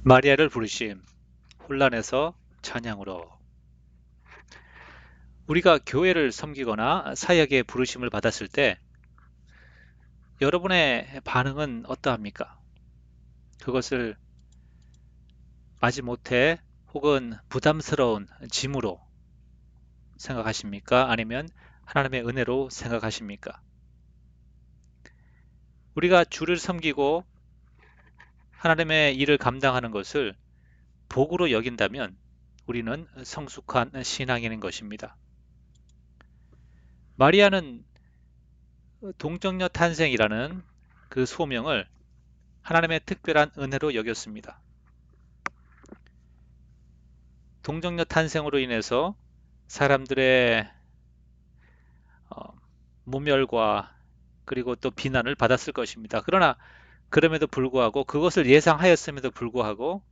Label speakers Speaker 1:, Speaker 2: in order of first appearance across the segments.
Speaker 1: 마리아를 부르심 혼란에서 찬양으로. 우리가 교회를 섬기거나 사역의 부르심을 받았을 때 여러분의 반응은 어떠합니까? 그것을 마지못해 혹은 부담스러운 짐으로 생각하십니까? 아니면 하나님의 은혜로 생각하십니까? 우리가 주를 섬기고 하나님의 일을 감당하는 것을 복으로 여긴다면 우리는 성숙한 신앙인인 것입니다. 마리아는 동정녀 탄생이라는 그 소명을 하나님의 특별한 은혜로 여겼습니다. 동정녀 탄생으로 인해서 사람들의 어, 모멸과 그리고 또 비난을 받았을 것입니다. 그러나 그럼에도 불구하고 그것을 예상하였음에도 불구하고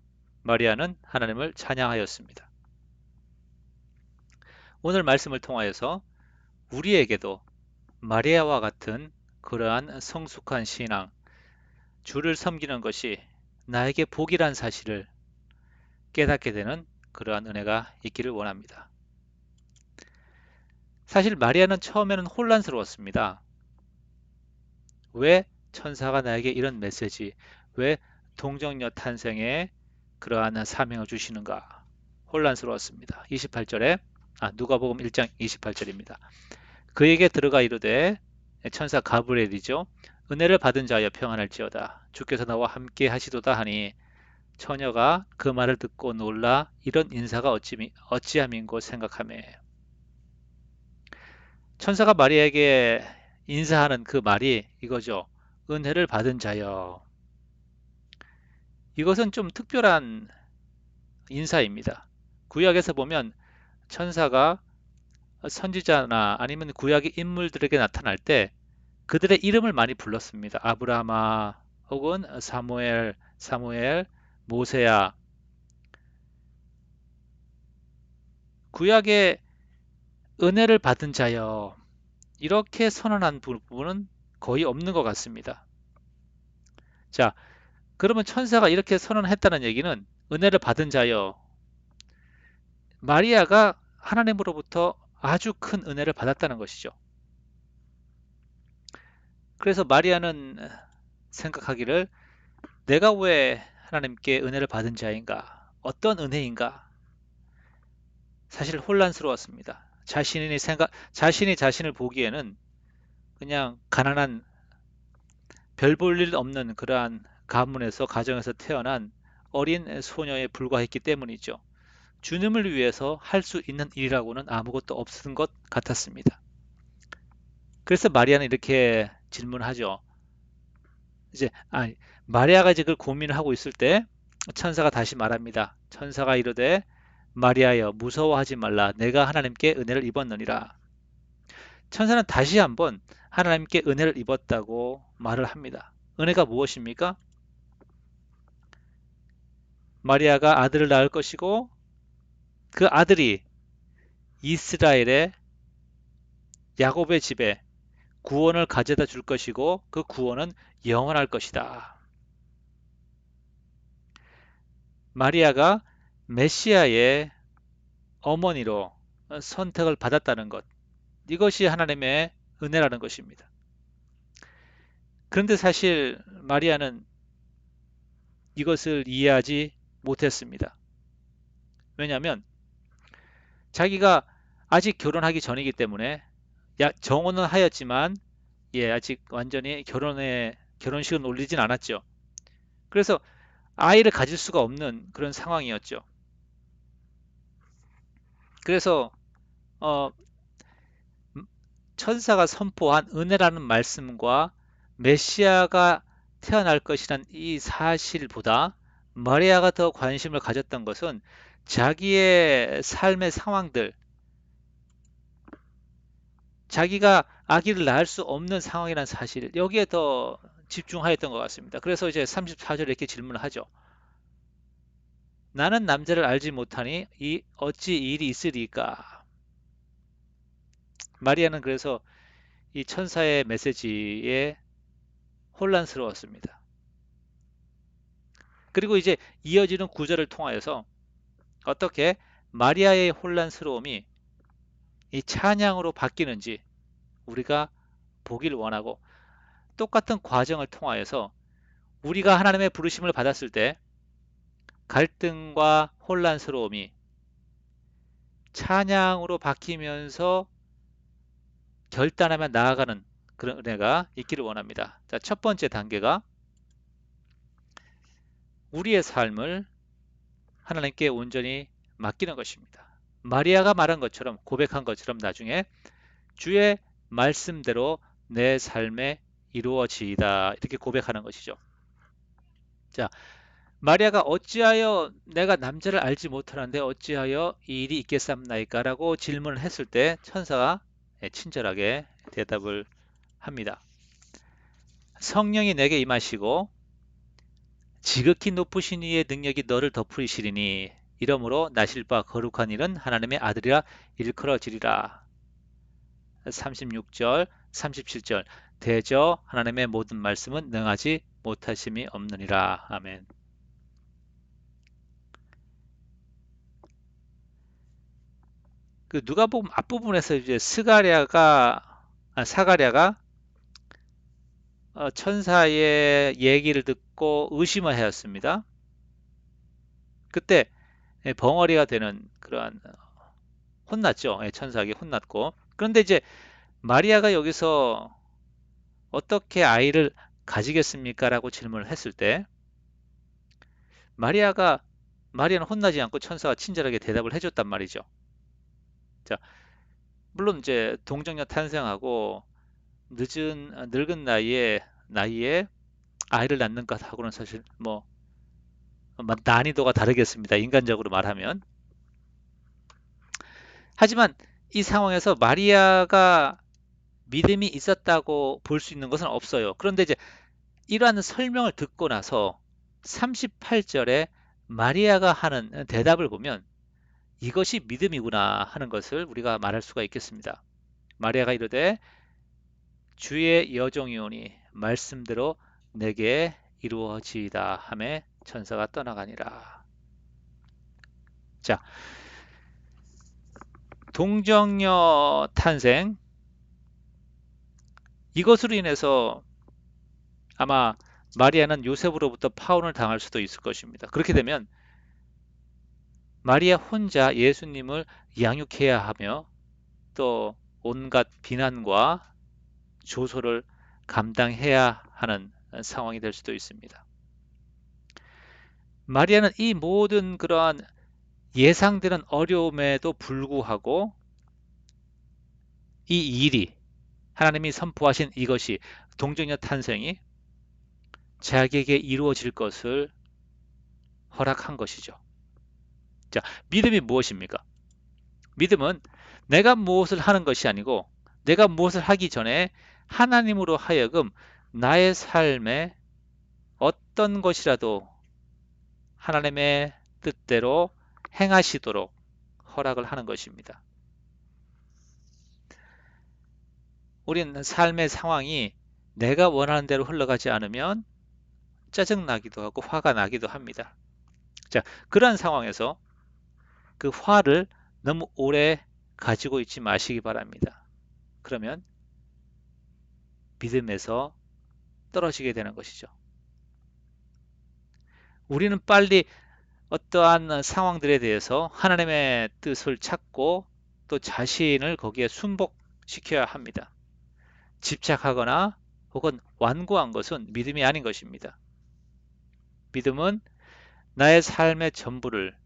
Speaker 1: 마리아는 하나님을 찬양하였습니다. 오늘 말씀을 통하여서 우리에게도 마리아와 같은 그러한 성숙한 신앙, 주를 섬기는 것이 나에게 복이란 사실을 깨닫게 되는 그러한 은혜가 있기를 원합니다. 사실 마리아는 처음에는 혼란스러웠습니다. 왜 천사가 나에게 이런 메시지, 왜 동정녀 탄생에 그러한 사명을 주시는가? 혼란스러웠습니다. 28절에 누가복음 1장 28절입니다. 그에게 들어가 이르되 천사 가브리엘이죠. 은혜를 받은 자여 평안할지어다. 주께서 나와 함께 하시도다 하니 처녀가 그 말을 듣고 놀라 이런 인사가 어찌함인고 생각하며 천사가 마리아에게 인사하는 그 말이 이거죠. 은혜를 받은 자여. 이것은 좀 특별한 인사입니다. 구약에서 보면 천사가 선지자나 아니면 구약의 인물들에게 나타날 때 그들의 이름을 많이 불렀습니다. 아브라함아 혹은 사무엘, 모세야. 구약의 은혜를 받은 자여. 이렇게 선언한 부분은 거의 없는 것 같습니다. 자, 그러면 천사가 이렇게 선언했다는 얘기는 은혜를 받은 자여. 마리아가 하나님으로부터 아주 큰 은혜를 받았다는 것이죠. 그래서 마리아는 생각하기를 내가 왜 하나님께 은혜를 받은 자인가? 어떤 은혜인가? 사실 혼란스러웠습니다. 자신이 자신을 보기에는 그냥 가난한 별 볼 일 없는 그러한 가문에서 가정에서 태어난 어린 소녀에 불과했기 때문이죠. 주님을 위해서 할 수 있는 일이라고는 아무것도 없었던 것 같았습니다. 그래서 마리아는 이렇게 질문하죠. 이제 마리아가 이제 그걸 고민을 하고 있을 때 천사가 다시 말합니다. 천사가 이르되 마리아여 무서워하지 말라 내가 하나님께 은혜를 입었느니라. 천사는 다시 한번 하나님께 은혜를 입었다고 말을 합니다. 은혜가 무엇입니까? 마리아가 아들을 낳을 것이고 그 아들이 이스라엘의 야곱의 집에 구원을 가져다 줄 것이고 그 구원은 영원할 것이다. 마리아가 메시아의 어머니로 선택을 받았다는 것. 이것이 하나님의 은혜라는 것입니다. 그런데 사실 마리아는 이것을 이해하지 못했습니다. 왜냐하면 자기가 아직 결혼하기 전이기 때문에 정혼은 하였지만 아직 완전히 결혼식은 올리진 않았죠. 그래서 아이를 가질 수가 없는 그런 상황이었죠. 그래서 어, 천사가 선포한 은혜라는 말씀과 메시아가 태어날 것이란 이 사실보다 마리아가 더 관심을 가졌던 것은 자기의 삶의 상황들, 자기가 아기를 낳을 수 없는 상황이라는 사실, 여기에 더 집중하였던 것 같습니다. 그래서 이제 34절에 이렇게 질문을 하죠. 나는 남자를 알지 못하니 어찌 이 일이 있으리까? 마리아는 그래서 이 천사의 메시지에 혼란스러웠습니다. 그리고 이제 이어지는 구절을 통하여서 어떻게 마리아의 혼란스러움이 이 찬양으로 바뀌는지 우리가 보길 원하고, 똑같은 과정을 통하여서 우리가 하나님의 부르심을 받았을 때 갈등과 혼란스러움이 찬양으로 바뀌면서 결단하며 나아가는 그런 은혜가 있기를 원합니다. 자, 첫 번째 단계가 우리의 삶을 하나님께 온전히 맡기는 것입니다. 마리아가 말한 것처럼, 고백한 것처럼 나중에 주의 말씀대로 내 삶에 이루어지이다, 이렇게 고백하는 것이죠. 자, 마리아가 어찌하여 내가 남자를 알지 못하는데 어찌하여 이 일이 있겠삼나이까 라고 질문을 했을 때 천사가 친절하게 대답을 합니다. 성령이 내게 임하시고 지극히 높으신 이의 능력이 너를 덮으시리니 이러므로 나실 바 거룩한 일은 하나님의 아들이라 일컬어지리라. 36절, 37절. 대저 하나님의 모든 말씀은 능하지 못하심이 없느니라. 아멘. 그 누가복음 앞부분에서 이제 사가랴가 천사의 얘기를 듣고 의심을 하였습니다. 그때 벙어리가 되는 그러한 혼났죠. 천사에게 혼났고. 그런데 이제 마리아가 여기서 어떻게 아이를 가지겠습니까? 라고 질문을 했을 때 마리아는 혼나지 않고 천사가 친절하게 대답을 해줬단 말이죠. 자, 물론 이제 동정녀 탄생하고 늙은 나이에 아이를 낳는 것하고는 사실 뭐 난이도가 다르겠습니다. 인간적으로 말하면. 하지만 이 상황에서 마리아가 믿음이 있었다고 볼 수 있는 것은 없어요. 그런데 이제 이러한 설명을 듣고 나서 38절에 마리아가 하는 대답을 보면 이것이 믿음이구나 하는 것을 우리가 말할 수가 있겠습니다. 마리아가 이르되 주의 여종이오니 말씀대로 내게 이루어지이다 하매 천사가 떠나가니라. 자, 동정녀 탄생, 이것으로 인해서 아마 마리아는 요셉으로부터 파혼을 당할 수도 있을 것입니다. 그렇게 되면 마리아 혼자 예수님을 양육해야 하며 또 온갖 비난과 조소를 감당해야 하는 상황이 될 수도 있습니다. 마리아는 이 모든 그러한 예상되는 어려움에도 불구하고 이 일이, 하나님이 선포하신 이것이, 동정녀 탄생이 자기에게 이루어질 것을 허락한 것이죠. 자, 믿음이 무엇입니까? 믿음은 내가 무엇을 하는 것이 아니고 내가 무엇을 하기 전에 하나님으로 하여금 나의 삶에 어떤 것이라도 하나님의 뜻대로 행하시도록 허락을 하는 것입니다. 우리는 삶의 상황이 내가 원하는 대로 흘러가지 않으면 짜증나기도 하고 화가 나기도 합니다. 자, 그러한 상황에서 그 화를 너무 오래 가지고 있지 마시기 바랍니다. 그러면 믿음에서 떨어지게 되는 것이죠. 우리는 빨리 어떠한 상황들에 대해서 하나님의 뜻을 찾고 또 자신을 거기에 순복시켜야 합니다. 집착하거나 혹은 완고한 것은 믿음이 아닌 것입니다. 믿음은 나의 삶의 전부를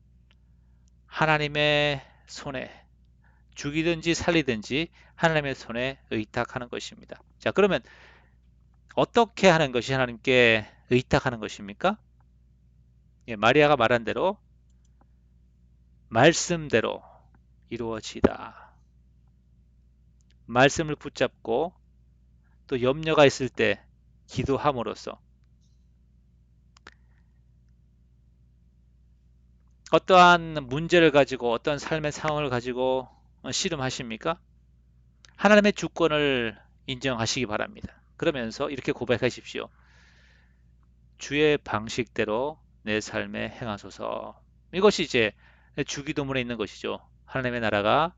Speaker 1: 하나님의 손에, 죽이든지 살리든지 하나님의 손에 의탁하는 것입니다. 자, 그러면 어떻게 하는 것이 하나님께 의탁하는 것입니까? 예, 마리아가 말한 대로 말씀대로 이루어지다. 말씀을 붙잡고 또 염려가 있을 때 기도함으로써 어떠한 문제를 가지고 어떠한 삶의 상황을 가지고 씨름하십니까? 하나님의 주권을 인정하시기 바랍니다. 그러면서 이렇게 고백하십시오. 주의 방식대로 내 삶에 행하소서. 이것이 이제 주기도문에 있는 것이죠. 하나님의 나라가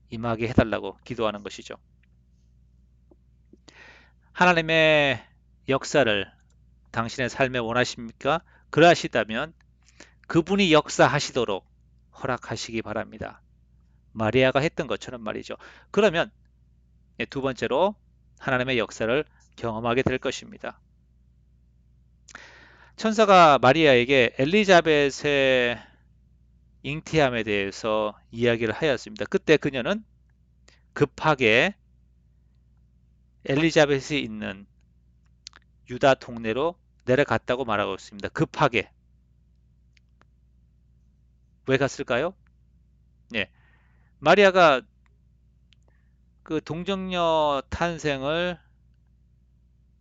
Speaker 1: 임하게 해달라고 기도하는 것이죠. 하나님의 역사를 당신의 삶에 원하십니까? 그러하시다면 그분이 역사하시도록 허락하시기 바랍니다. 마리아가 했던 것처럼 말이죠. 그러면 두 번째로 하나님의 역사를 경험하게 될 것입니다. 천사가 마리아에게 엘리자벳의 잉태함에 대해서 이야기를 하였습니다. 그때 그녀는 급하게 엘리자벳이 있는 유다 동네로 내려갔다고 말하고 있습니다. 급하게. 왜 갔을까요? 예. 마리아가 그 동정녀 탄생을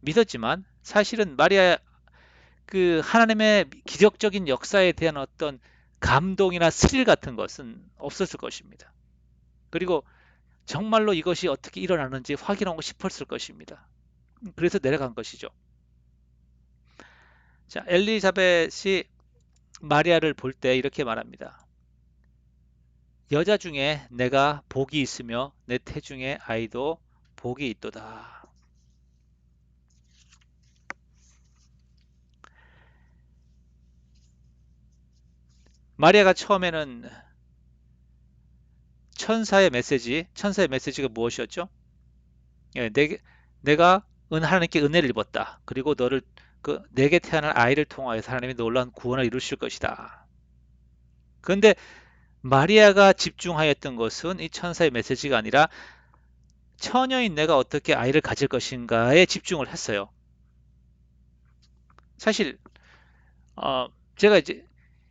Speaker 1: 믿었지만 사실은 마리아 그 하나님의 기적적인 역사에 대한 어떤 감동이나 스릴 같은 것은 없었을 것입니다. 그리고 정말로 이것이 어떻게 일어나는지 확인하고 싶었을 것입니다. 그래서 내려간 것이죠. 자, 엘리자벳이 마리아를 볼 때 이렇게 말합니다. 여자 중에 내가 복이 있으며 내 태중에 아이도 복이 있도다. 마리아가 처음에는 천사의 메시지가 무엇이었죠? 예, 내가 하나님께 은혜를 입었다. 그리고 너를 내게 태어날 아이를 통하여서 하나님이 놀라운 구원을 이루실 것이다. 그런데 마리아가 집중하였던 것은 이 천사의 메시지가 아니라 처녀인 내가 어떻게 아이를 가질 것인가에 집중을 했어요. 사실 어, 제가 이제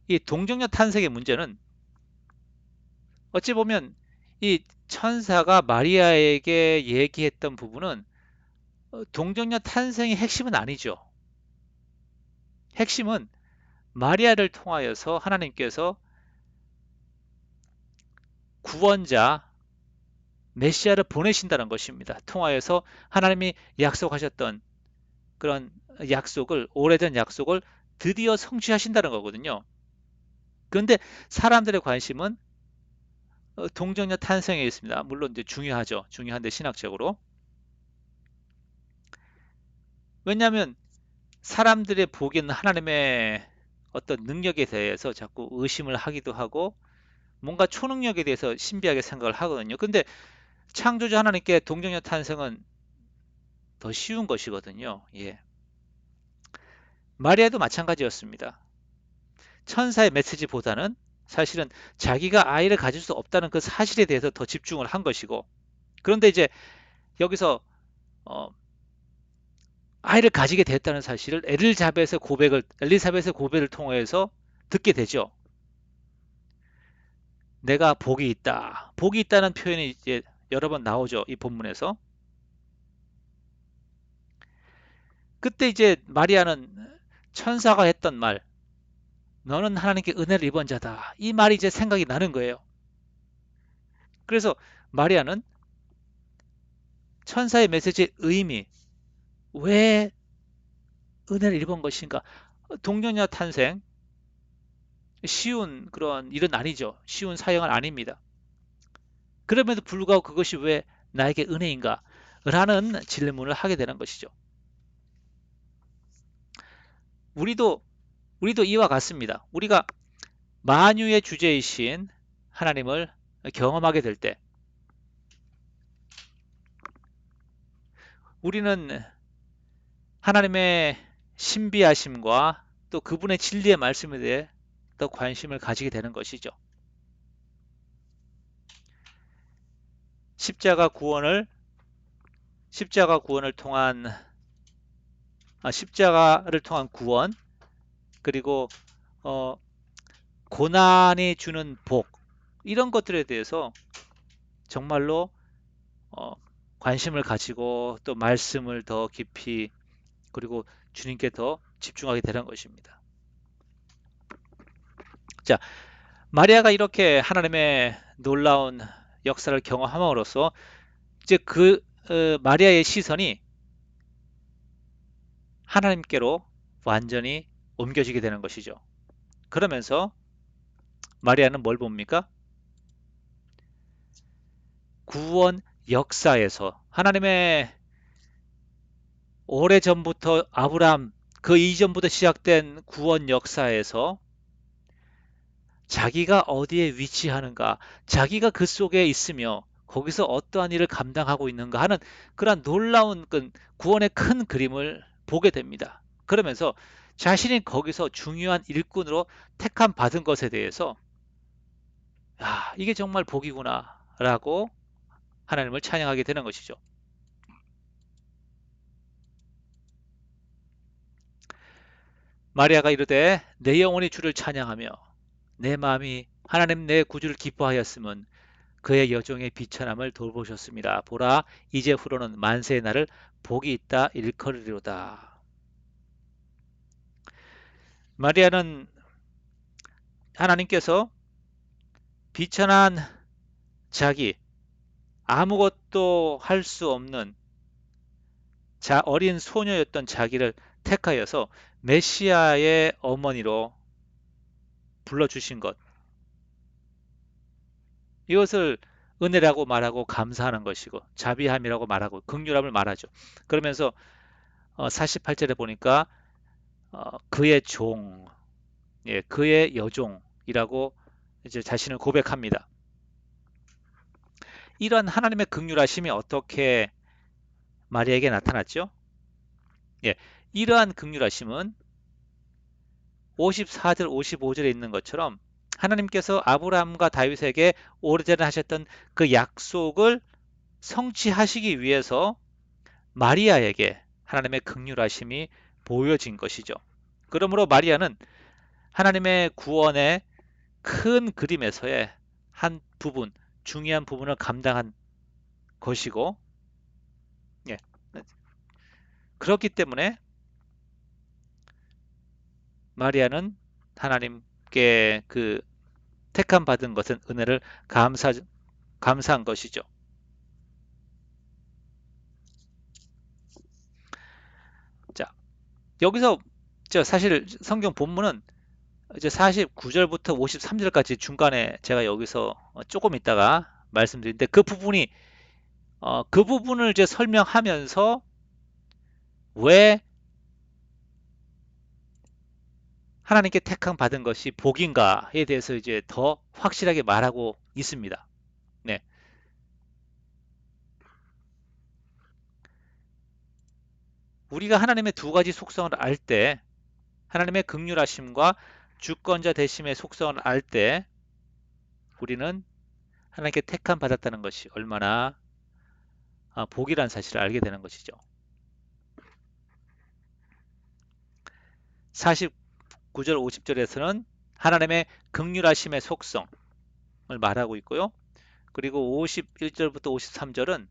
Speaker 1: 이 동정녀 탄생의 문제는 어찌 보면 이 천사가 마리아에게 얘기했던 부분은 동정녀 탄생의 핵심은 아니죠. 핵심은 마리아를 통하여서 하나님께서 구원자 메시아를 보내신다는 것입니다. 통하여서 하나님이 약속하셨던 그런 오래된 약속을 드디어 성취하신다는 거거든요. 그런데 사람들의 관심은 동정녀 탄생에 있습니다. 물론 이제 중요하죠. 중요한데 신학적으로. 왜냐하면 사람들의 보기에는 하나님의 어떤 능력에 대해서 자꾸 의심을 하기도 하고 뭔가 초능력에 대해서 신비하게 생각을 하거든요. 근데 창조주 하나님께 동정녀 탄생은 더 쉬운 것이거든요. 예. 마리아도 마찬가지였습니다. 천사의 메시지보다는 사실은 자기가 아이를 가질 수 없다는 그 사실에 대해서 더 집중을 한 것이고, 그런데 이제 여기서 어, 아이를 가지게 됐다는 사실을 엘리사벳의 고백을 통해서 듣게 되죠. 내가 복이 있다. 복이 있다는 표현이 이제 여러 번 나오죠. 이 본문에서. 그때 이제 마리아는 천사가 했던 말, 너는 하나님께 은혜를 입은 자다. 이 말이 이제 생각이 나는 거예요. 그래서 마리아는 천사의 메시지의 의미, 왜 은혜를 입은 것인가? 동정녀 탄생, 쉬운 그런 일은 아니죠. 쉬운 사역은 아닙니다. 그럼에도 불구하고 그것이 왜 나에게 은혜인가? 라는 질문을 하게 되는 것이죠. 우리도, 우리도 이와 같습니다. 우리가 만유의 주제이신 하나님을 경험하게 될 때, 우리는 하나님의 신비하심과 또 그분의 진리의 말씀에 대해 더 관심을 가지게 되는 것이죠. 십자가 구원을 십자가 구원을 통한 십자가를 통한 구원, 그리고 어, 고난이 주는 복, 이런 것들에 대해서 정말로 어, 관심을 가지고 또 말씀을 더 깊이, 그리고 주님께 더 집중하게 되는 것입니다. 자, 마리아가 이렇게 하나님의 놀라운 역사를 경험함으로써 이제 마리아의 시선이 하나님께로 완전히 옮겨지게 되는 것이죠. 그러면서 마리아는 뭘 봅니까? 구원 역사에서 하나님의 오래전부터 아브라함 그 이전부터 시작된 구원 역사에서 자기가 어디에 위치하는가, 자기가 그 속에 있으며 거기서 어떠한 일을 감당하고 있는가 하는 그러한 놀라운 구원의 큰 그림을 보게 됩니다. 그러면서 자신이 거기서 중요한 일꾼으로 택함 받은 것에 대해서 야, 이게 정말 복이구나 라고 하나님을 찬양하게 되는 것이죠. 마리아가 이르되 내 영혼이 주를 찬양하며 내 마음이 하나님 내 구주를 기뻐하였음은 그의 여종의 비천함을 돌보셨습니다. 보라 이제 후로는 만세의 날을 복이 있다 일컬으리로다. 마리아는 하나님께서 비천한 자기 아무것도 할 수 없는 어린 소녀였던 자기를 택하여서 메시아의 어머니로 불러주신 것, 이것을 은혜라고 말하고 감사하는 것이고 자비함이라고 말하고 긍휼함을 말하죠. 그러면서 48절에 보니까 그의 종, 예, 그의 여종이라고 이제 자신을 고백합니다. 이런 하나님의 긍휼하심이 어떻게 마리아에게 나타났죠? 예, 이러한 긍휼하심은 54절, 55절에 있는 것처럼 하나님께서 아브라함과 다윗에게 오래전에 하셨던 그 약속을 성취하시기 위해서 마리아에게 하나님의 긍휼하심이 보여진 것이죠. 그러므로 마리아는 하나님의 구원의 큰 그림에서의 한 부분, 중요한 부분을 감당한 것이고, 예, 그렇기 때문에 마리아는 하나님께 그 택함 받은 것은 은혜를 감사한 것이죠. 자, 여기서 사실 성경 본문은 이제 49절부터 53절까지 중간에 제가 여기서 조금 있다가 말씀드린데 그 부분을 이제 설명하면서 왜 하나님께 택함 받은 것이 복인가에 대해서 이제 더 확실하게 말하고 있습니다. 네. 우리가 하나님의 두 가지 속성을 알 때, 하나님의 긍휼하심과 주권자 되심의 속성을 알 때, 우리는 하나님께 택함 받았다는 것이 얼마나 복이라는 사실을 알게 되는 것이죠. 49절, 50절에서는 하나님의 긍휼하심의 속성을 말하고 있고요. 그리고 51절부터 53절은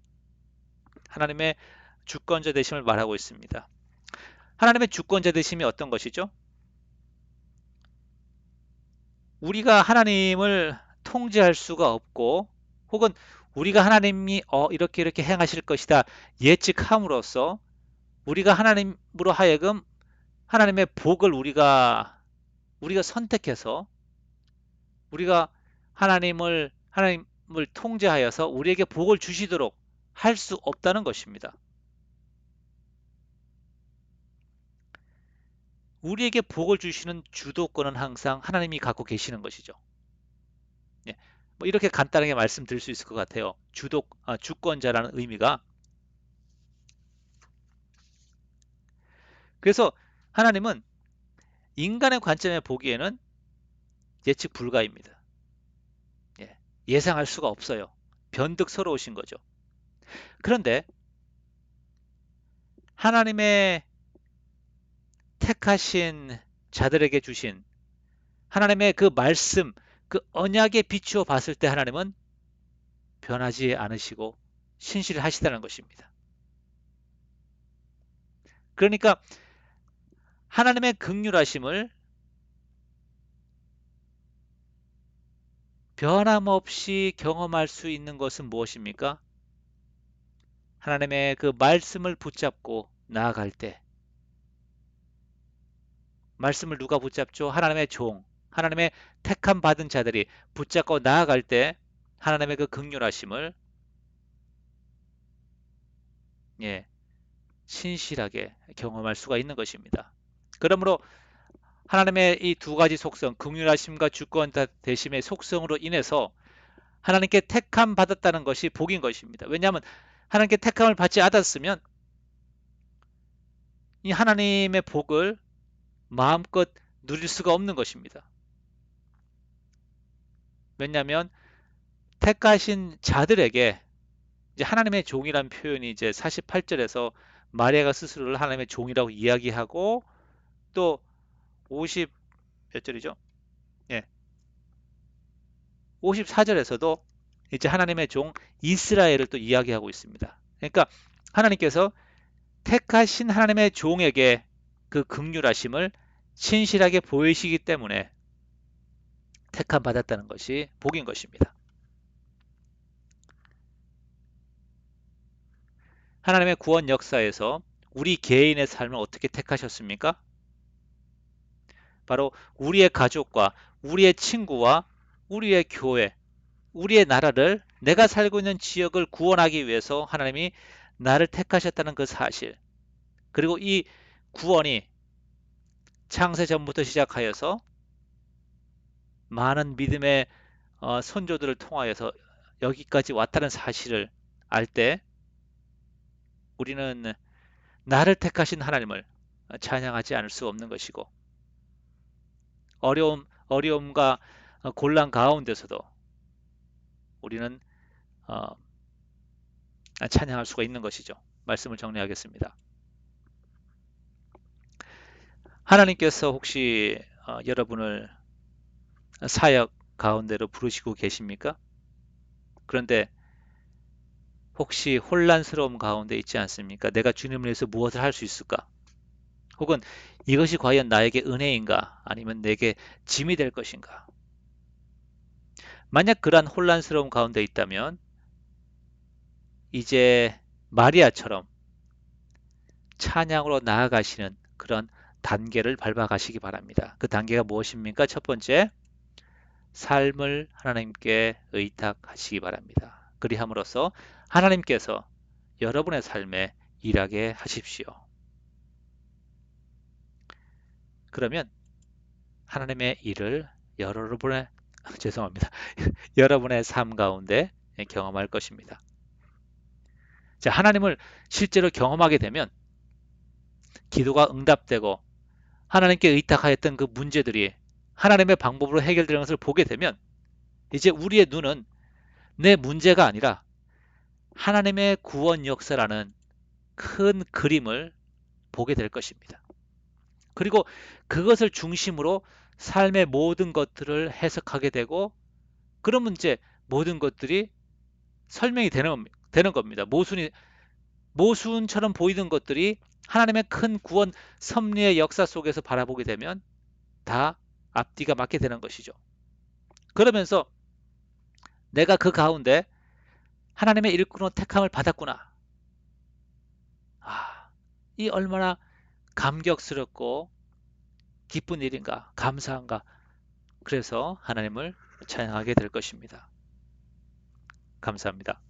Speaker 1: 하나님의 주권자 되심을 말하고 있습니다. 하나님의 주권자 되심이 어떤 것이죠? 우리가 하나님을 통제할 수가 없고 혹은 우리가 하나님이 이렇게 이렇게 행하실 것이다 예측함으로써 우리가 하나님으로 하여금 하나님의 복을 우리가 선택해서 우리가 하나님을 통제하여서 우리에게 복을 주시도록 할 수 없다는 것입니다. 우리에게 복을 주시는 주도권은 항상 하나님이 갖고 계시는 것이죠. 예, 뭐 이렇게 간단하게 말씀드릴 수 있을 것 같아요. 주권자라는 의미가. 그래서 하나님은 인간의 관점에 보기에는 예측 불가입니다. 예, 예상할 수가 없어요. 변덕스러우신 거죠. 그런데 하나님의 택하신 자들에게 주신 하나님의 그 말씀, 그 언약에 비추어 봤을 때 하나님은 변하지 않으시고 신실하시다는 것입니다. 그러니까 하나님의 긍휼하심을 변함없이 경험할 수 있는 것은 무엇입니까? 하나님의 그 말씀을 붙잡고 나아갈 때 말씀을 누가 붙잡죠? 하나님의 종, 하나님의 택함 받은 자들이 붙잡고 나아갈 때 하나님의 그 긍휼하심을 예, 신실하게 경험할 수가 있는 것입니다. 그러므로 하나님의 이 두 가지 속성, 긍휼하심과 주권 대심의 속성으로 인해서 하나님께 택함 받았다는 것이 복인 것입니다. 왜냐하면 하나님께 택함을 받지 않았으면 이 하나님의 복을 마음껏 누릴 수가 없는 것입니다. 왜냐하면 택하신 자들에게 이제 하나님의 종이란 표현이 이제 48절에서 마리아가 스스로를 하나님의 종이라고 이야기하고 또 50 몇 절이죠? 예. 54절에서도 이제 하나님의 종 이스라엘을 또 이야기하고 있습니다. 그러니까 하나님께서 택하신 하나님의 종에게 그 긍휼하심을 신실하게 보이시기 때문에 택함 받았다는 것이 복인 것입니다. 하나님의 구원 역사에서 우리 개인의 삶을 어떻게 택하셨습니까? 바로 우리의 가족과 우리의 친구와 우리의 교회, 우리의 나라를 내가 살고 있는 지역을 구원하기 위해서 하나님이 나를 택하셨다는 그 사실. 그리고 이 구원이 창세 전부터 시작하여서 많은 믿음의 선조들을 통하여서 여기까지 왔다는 사실을 알 때 우리는 나를 택하신 하나님을 찬양하지 않을 수 없는 것이고 어려움과 곤란 가운데서도 우리는 어, 찬양할 수가 있는 것이죠. 말씀을 정리하겠습니다. 하나님께서 혹시 여러분을 사역 가운데로 부르시고 계십니까? 그런데 혹시 혼란스러움 가운데 있지 않습니까? 내가 주님을 위해서 무엇을 할 수 있을까? 혹은 이것이 과연 나에게 은혜인가? 아니면 내게 짐이 될 것인가? 만약 그러한 혼란스러움 가운데 있다면 이제 마리아처럼 찬양으로 나아가시는 그런 단계를 밟아가시기 바랍니다. 그 단계가 무엇입니까? 첫 번째, 삶을 하나님께 의탁하시기 바랍니다. 그리함으로써 하나님께서 여러분의 삶에 일하게 하십시오. 그러면 하나님의 일을 여러분의 죄송합니다. 여러분의 삶 가운데 경험할 것입니다. 자, 하나님을 실제로 경험하게 되면 기도가 응답되고 하나님께 의탁하였던 그 문제들이 하나님의 방법으로 해결되는 것을 보게 되면 이제 우리의 눈은 내 문제가 아니라 하나님의 구원 역사라는 큰 그림을 보게 될 것입니다. 그리고 그것을 중심으로 삶의 모든 것들을 해석하게 되고 그러면 이제 모든 것들이 설명이 되는 겁니다. 모순처럼 보이던 것들이 하나님의 큰 구원 섭리의 역사 속에서 바라보게 되면 다 앞뒤가 맞게 되는 것이죠. 그러면서 내가 그 가운데 하나님의 일꾼으로 택함을 받았구나. 아, 이 얼마나 감격스럽고 기쁜 일인가, 감사한가. 그래서 하나님을 찬양하게 될 것입니다. 감사합니다.